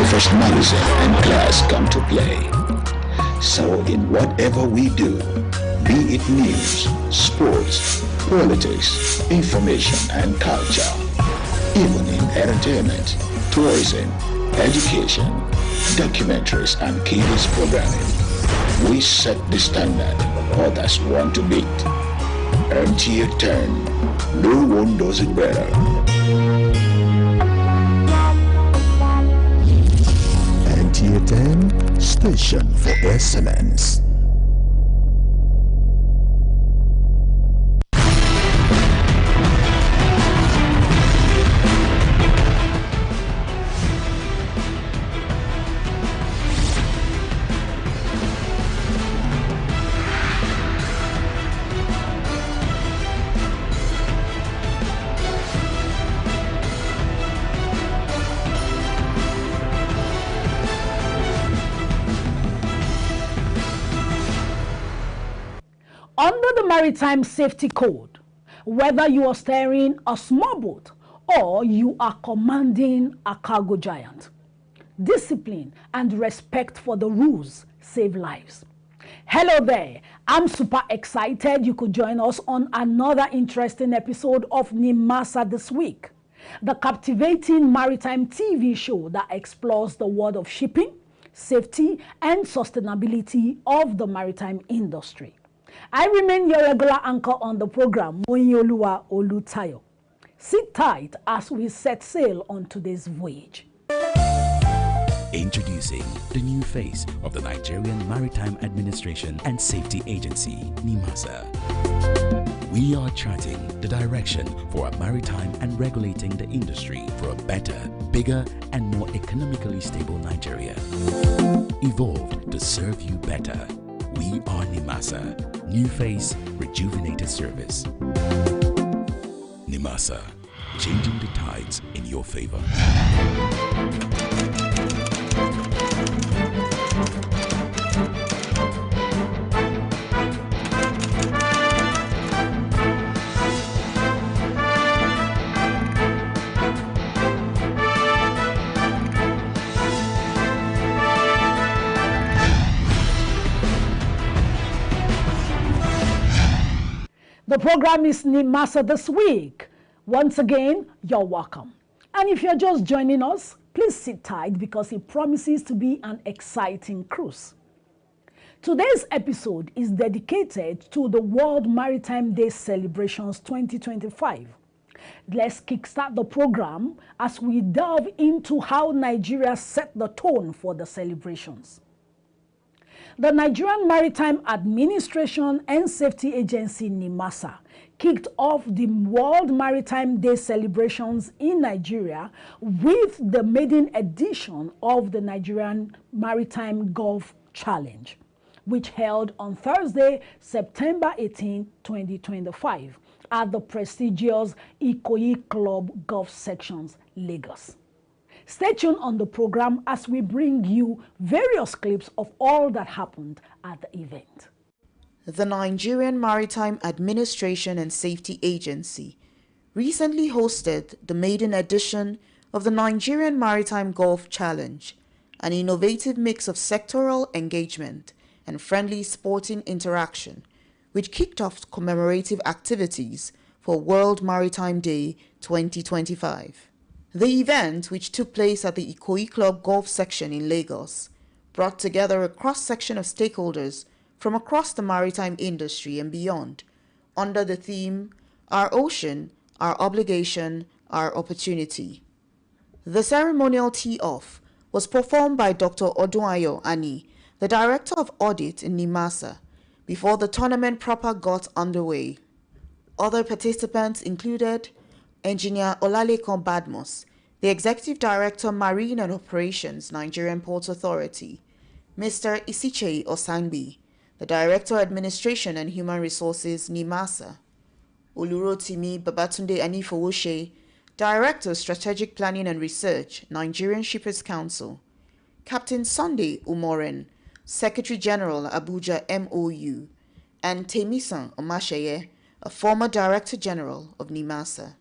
professionalism and class come to play. So in whatever we do, be it news, sports, politics, information and culture, even in entertainment, tourism, education, documentaries and kids programming, we set the standard others want to beat. MTA 10, no one does it better. MTA 10, station for excellence. Under the Maritime Safety Code, whether you are steering a small boat or you are commanding a cargo giant, discipline and respect for the rules save lives. Hello there, I'm super excited you could join us on another interesting episode of Ninasa this week, the captivating maritime TV show that explores the world of shipping, safety and sustainability of the maritime industry. I remain your regular anchor on the program, Moyoluwa Olutayo. Sit tight as we set sail on today's voyage. Introducing the new face of the Nigerian Maritime Administration and Safety Agency, NIMASA. We are charting the direction for a maritime and regulating the industry for a better, bigger, and more economically stable Nigeria. Evolved to serve you better. We are NIMASA. New face, rejuvenated service. NIMASA, changing the tides in your favor. The program is NIMASA this week. Once again, you're welcome. And if you're just joining us, please sit tight because it promises to be an exciting cruise. Today's episode is dedicated to the World Maritime Day Celebrations 2025. Let's kickstart the program as we delve into how Nigeria set the tone for the celebrations. The Nigerian Maritime Administration and Safety Agency, NIMASA, kicked off the World Maritime Day celebrations in Nigeria with the maiden edition of the Nigerian Maritime Golf Challenge, which held on Thursday, September 18, 2025, at the prestigious Ikoyi Club Golf Sections, Lagos. Stay tuned on the program as we bring you various clips of all that happened at the event. The Nigerian Maritime Administration and Safety Agency recently hosted the maiden edition of the Nigerian Maritime Golf Challenge, an innovative mix of sectoral engagement and friendly sporting interaction, which kicked off commemorative activities for World Maritime Day 2025. The event, which took place at the Ikoyi Club Golf Section in Lagos, brought together a cross-section of stakeholders from across the maritime industry and beyond, under the theme, Our Ocean, Our Obligation, Our Opportunity. The ceremonial tee-off was performed by Dr. Odunayo Ani, the Director of Audit in NIMASA, before the tournament proper got underway. Other participants included Engineer Olalekan Badmus, the Executive Director, Marine and Operations, Nigerian Ports Authority, Mr. Isichei Osangbi, the Director, Administration and Human Resources, NIMASA, Olurotimi Babatunde Anifowoshe, Director, Strategic Planning and Research, Nigerian Shippers Council, Captain Sunday Umoren, Secretary General, Abuja MOU, and Temisan Omasheye, a former Director General of NIMASA.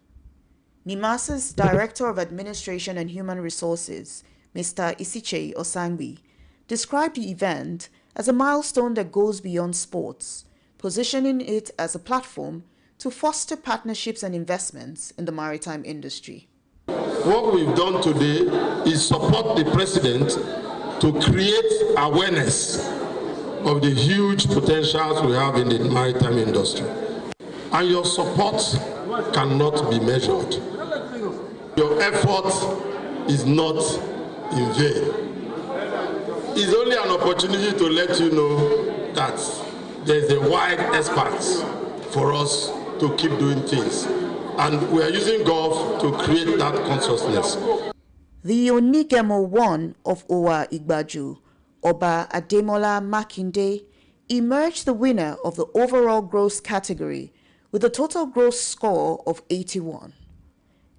NIMASA's Director of Administration and Human Resources, Mr. Isiche Osangbi, described the event as a milestone that goes beyond sports, positioning it as a platform to foster partnerships and investments in the maritime industry. What we've done today is support the president to create awareness of the huge potentials we have in the maritime industry. And your support cannot be measured. Your effort is not in vain. It's only an opportunity to let you know that there's a wide expanse for us to keep doing things. And we are using golf to create that consciousness. The Onigemo 1 of Owa Igbaju, Oba Ademola Makinde, emerged the winner of the overall gross category with a total gross score of 81.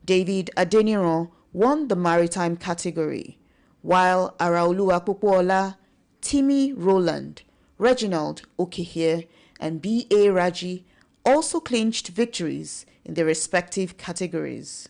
David Adeniran won the maritime category, while Araoluwa Popola, Timmy Roland, Reginald Okehie, and B.A. Raji also clinched victories in their respective categories.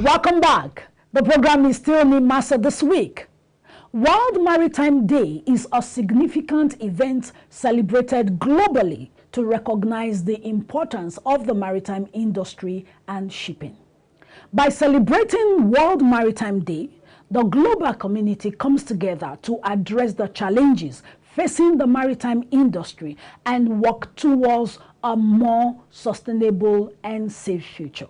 Welcome back. The program is still Ninasa this week. World Maritime Day is a significant event celebrated globally to recognize the importance of the maritime industry and shipping. By celebrating World Maritime Day, the global community comes together to address the challenges facing the maritime industry and work towards a more sustainable and safe future.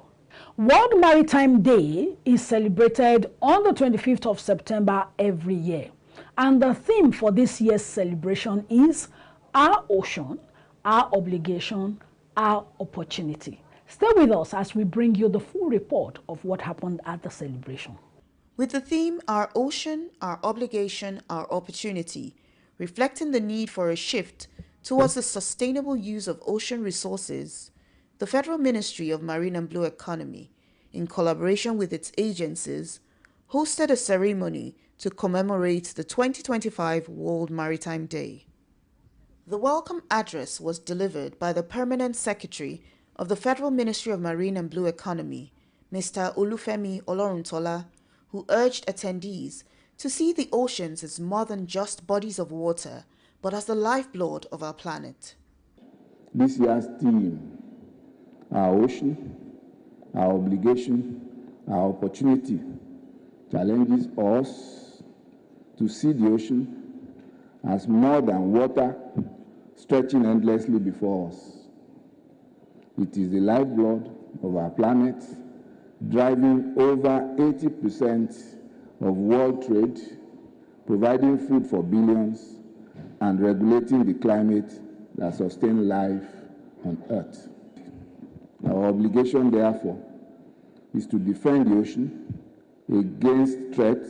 World Maritime Day is celebrated on the 25th of September every year. And the theme for this year's celebration is Our Ocean, Our Obligation, Our Opportunity. Stay with us as we bring you the full report of what happened at the celebration. With the theme Our Ocean, Our Obligation, Our Opportunity, reflecting the need for a shift towards the sustainable use of ocean resources, the Federal Ministry of Marine and Blue Economy, in collaboration with its agencies, hosted a ceremony to commemorate the 2025 World Maritime Day. The welcome address was delivered by the Permanent Secretary of the Federal Ministry of Marine and Blue Economy, Mr. Olufemi Oloruntola, who urged attendees to see the oceans as more than just bodies of water, but as the lifeblood of our planet. This year's theme, Our Ocean, Our Obligation, Our Opportunity, challenges us to see the ocean as more than water stretching endlessly before us. It is the lifeblood of our planet, driving over 80% of world trade, providing food for billions, and regulating the climate that sustains life on Earth. Our obligation, therefore, is to defend the ocean against threats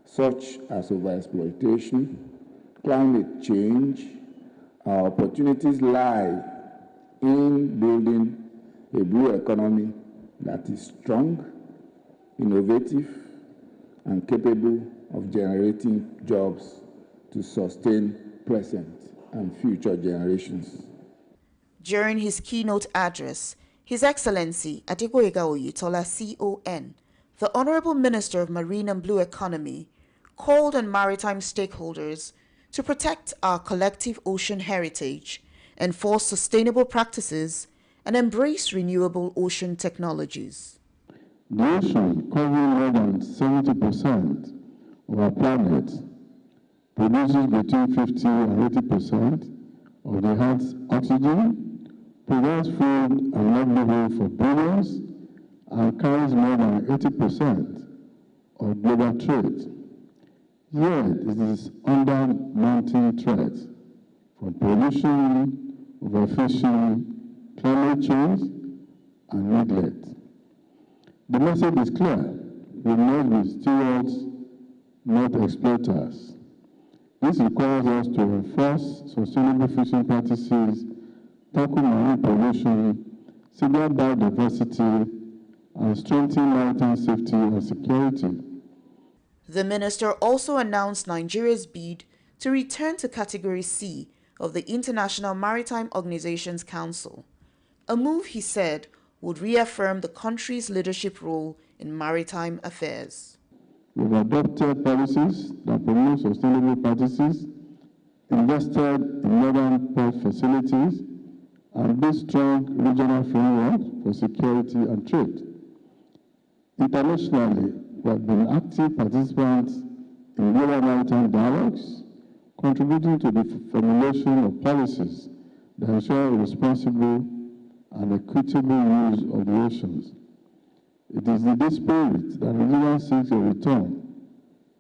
such as overexploitation, climate change. Our opportunities lie in building a blue economy that is strong, innovative, and capable of generating jobs to sustain present and future generations. During his keynote address, His Excellency Adegoyega Oyetola, CON, the Honorable Minister of Marine and Blue Economy, called on maritime stakeholders to protect our collective ocean heritage, enforce sustainable practices, and embrace renewable ocean technologies. The ocean, covering more than 70% of our planet, produces between 50 and 80% of the Earth's oxygen, provides food and livelihood for billions, and carries more than 80% of global trade. Yet it is under mounting threat from pollution, overfishing, climate change, and neglect. The message is clear: we must be stewards, not exploiters. This requires us to enforce sustainable fishing practices, tackle marine pollution, safeguard biodiversity, and strengthen maritime safety and security. The minister also announced Nigeria's bid to return to Category C of the International Maritime Organization's Council, a move he said would reaffirm the country's leadership role in maritime affairs. We've adopted policies that promote sustainable practices, invested in modern port facilities, and built strong regional framework for security and trade. Internationally, we have been active participants in global maritime dialogues, contributing to the formulation of policies that ensure a responsible and equitable use of the oceans. It is in this spirit that Nigeria seeks a return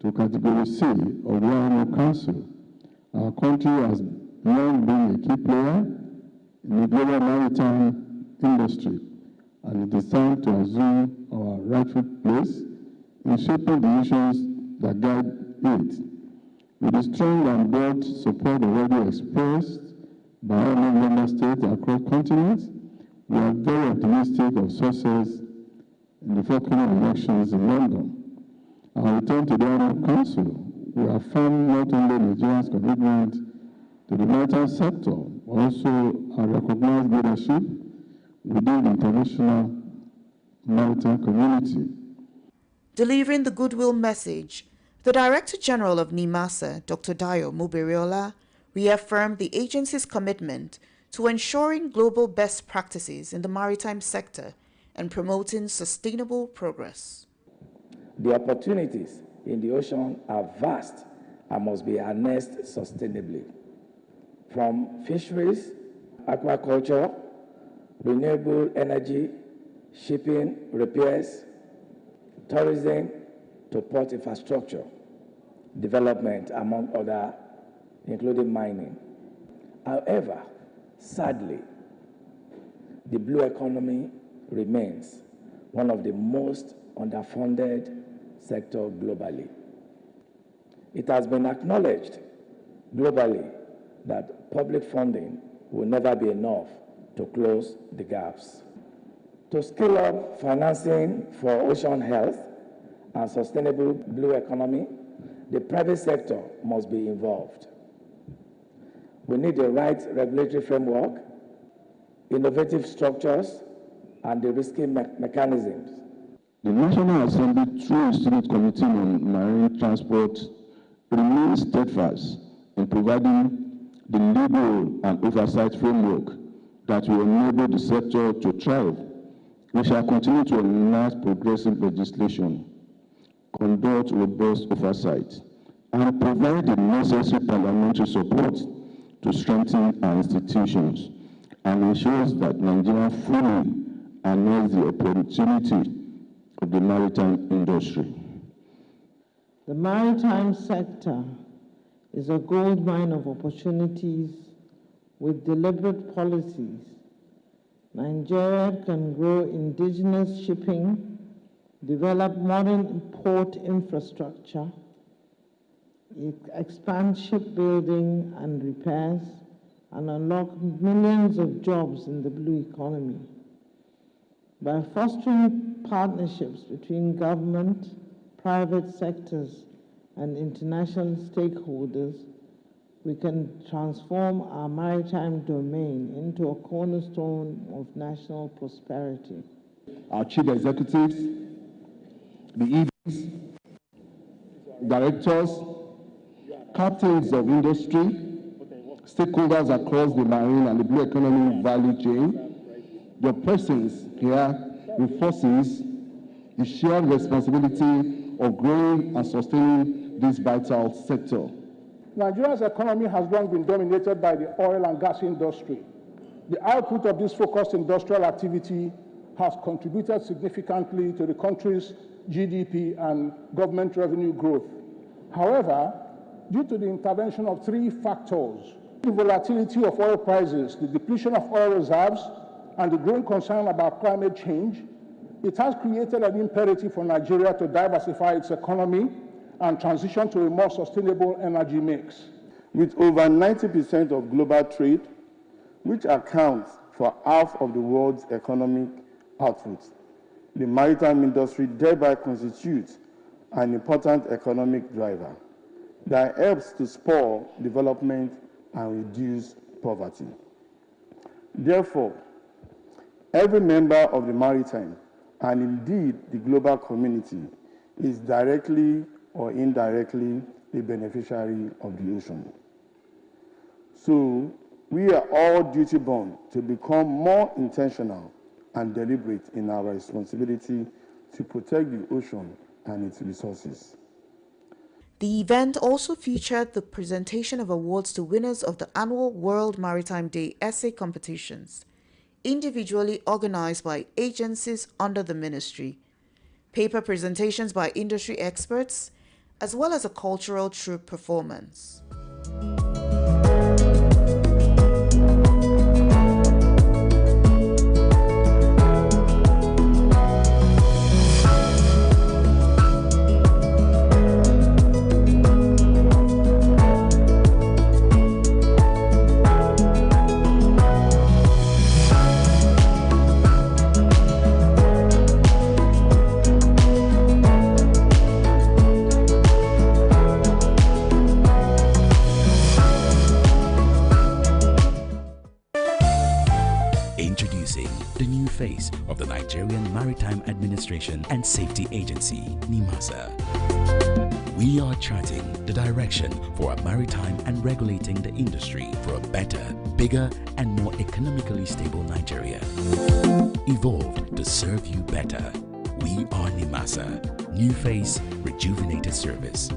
to Category C of the IMO Council. Our country has long been a key player in the global maritime industry, and it is time to assume our rightful place in shaping the issues that guide it. With the strong and broad support already expressed by all member states across continents, we are very optimistic of success in the forthcoming elections in London. Our return to the IMO Council will affirm not only Nigeria's commitment to the maritime sector, but also our recognized leadership within the international maritime community. Delivering the goodwill message, the Director General of NIMASA, Dr. Dayo Muberiola, reaffirmed the agency's commitment to ensuring global best practices in the maritime sector and promoting sustainable progress. The opportunities in the ocean are vast and must be harnessed sustainably. From fisheries, aquaculture, renewable energy, shipping, repairs, tourism, to port infrastructure, development, among other, including mining. However, sadly, the blue economy remains one of the most underfunded sectors globally. It has been acknowledged globally that public funding will never be enough to close the gaps. To scale up financing for ocean health and sustainable blue economy, the private sector must be involved. We need the right regulatory framework, innovative structures, and de-risking mechanisms. The National Assembly, through its Senate Committee on Marine Transport, remains steadfast in providing the legal and oversight framework that will enable the sector to thrive. We shall continue to enact progressive legislation, conduct robust oversight, and provide the necessary parliamentary support to strengthen our institutions and ensures that Nigeria fully harnesses the opportunity of the maritime industry. The maritime sector is a gold mine of opportunities. With deliberate policies, Nigeria can grow indigenous shipping, develop modern port infrastructure, expand shipbuilding and repairs, and unlock millions of jobs in the blue economy. By fostering partnerships between government, private sectors, and international stakeholders, we can transform our maritime domain into a cornerstone of national prosperity. Our chief executives, the EDs, directors, captains of industry, stakeholders across the marine and the blue economy value chain, your presence here reinforces the shared responsibility of growing and sustaining this vital sector. Nigeria's economy has long been dominated by the oil and gas industry. The output of this focused industrial activity has contributed significantly to the country's GDP and government revenue growth. However, due to the intervention of three factors, the volatility of oil prices, the depletion of oil reserves, and the growing concern about climate change, it has created an imperative for Nigeria to diversify its economy and transition to a more sustainable energy mix. With over 90% of global trade, which accounts for half of the world's economic output, the maritime industry thereby constitutes an important economic driver that helps to spur development and reduce poverty. Therefore, every member of the maritime, and indeed the global community, is directly or indirectly a beneficiary of the ocean. So, we are all duty-bound to become more intentional and deliberate in our responsibility to protect the ocean and its resources. The event also featured the presentation of awards to winners of the annual World Maritime Day essay competitions, individually organized by agencies under the ministry, paper presentations by industry experts, as well as a cultural troupe performance. Introducing the new face of the Nigerian Maritime Administration and Safety Agency, NIMASA. We are charting the direction for a maritime and regulating the industry for a better, bigger, and more economically stable Nigeria. Evolved to serve you better. We are NIMASA. New face, rejuvenated service.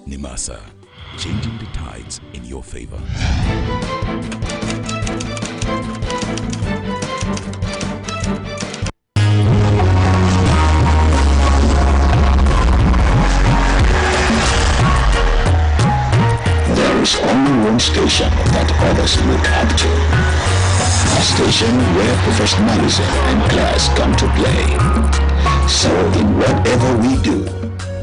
NIMASA, changing the tides in your favor. There is only one station that others look up to. A station where professionalism and class come to play. So in whatever we do,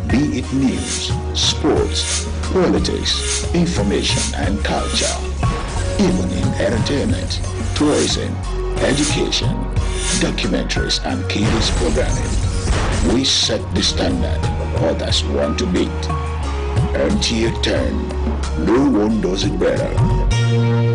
be it news, sports, politics, information and culture, even in entertainment, tourism, education, documentaries and kids programming, we set the standard others want to beat. Until your turn, no one does it better.